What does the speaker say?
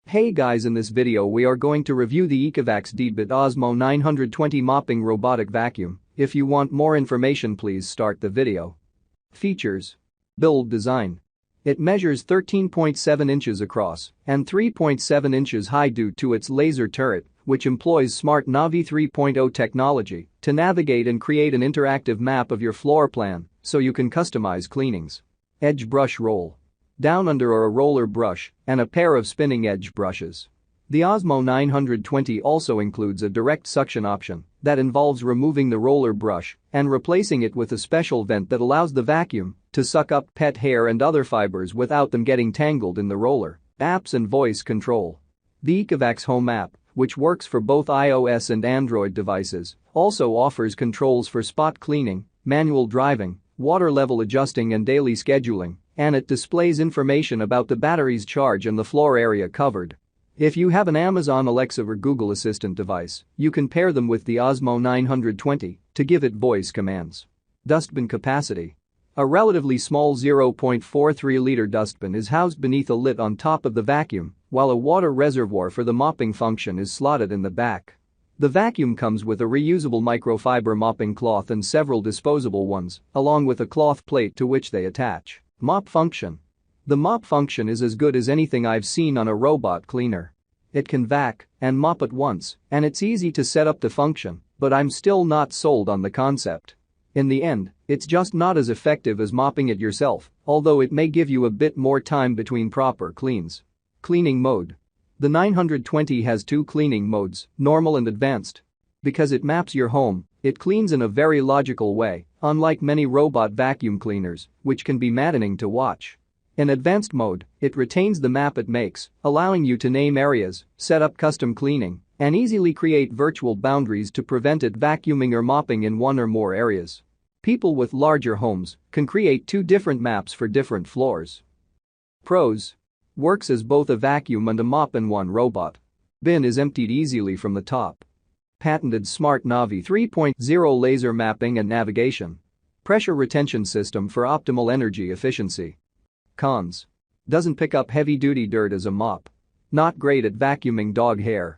Hey guys, in this video we are going to review the ECOVACS DEEBOT OZMO 920 Mopping Robotic Vacuum. If you want more information, please start the video. Features. Build design. It measures 13.7 inches across and 3.7 inches high due to its laser turret, which employs Smart Navi 3.0 technology to navigate and create an interactive map of your floor plan so you can customize cleanings. Edge brush roll. Down under are a roller brush and a pair of spinning edge brushes. The OZMO 920 also includes a direct suction option that involves removing the roller brush and replacing it with a special vent that allows the vacuum to suck up pet hair and other fibers without them getting tangled in the roller. Apps and voice control. The ECOVACS Home app, which works for both iOS and Android devices, also offers controls for spot cleaning, manual driving, water level adjusting and daily scheduling, and it displays information about the battery's charge and the floor area covered. If you have an Amazon Alexa or Google Assistant device, you can pair them with the OZMO 920 to give it voice commands. Dustbin capacity. A relatively small 0.43-liter dustbin is housed beneath a lid on top of the vacuum, while a water reservoir for the mopping function is slotted in the back. The vacuum comes with a reusable microfiber mopping cloth and several disposable ones, along with a cloth plate to which they attach. Mop function. The mop function is as good as anything I've seen on a robot cleaner. It can vac and mop at once, and it's easy to set up to function, but I'm still not sold on the concept. In the end, it's just not as effective as mopping it yourself, although it may give you a bit more time between proper cleans. Cleaning mode. The 920 has two cleaning modes, normal and advanced. Because it maps your home, it cleans in a very logical way, unlike many robot vacuum cleaners, which can be maddening to watch. In advanced mode, it retains the map it makes, allowing you to name areas, set up custom cleaning, and easily create virtual boundaries to prevent it vacuuming or mopping in one or more areas. People with larger homes can create two different maps for different floors. Pros. Works as both a vacuum and a mop in one robot. Bin is emptied easily from the top. Patented Smart Navi 3.0 laser mapping and navigation. Pressure retention system for optimal energy efficiency. Cons. Doesn't pick up heavy-duty dirt as a mop. Not great at vacuuming dog hair.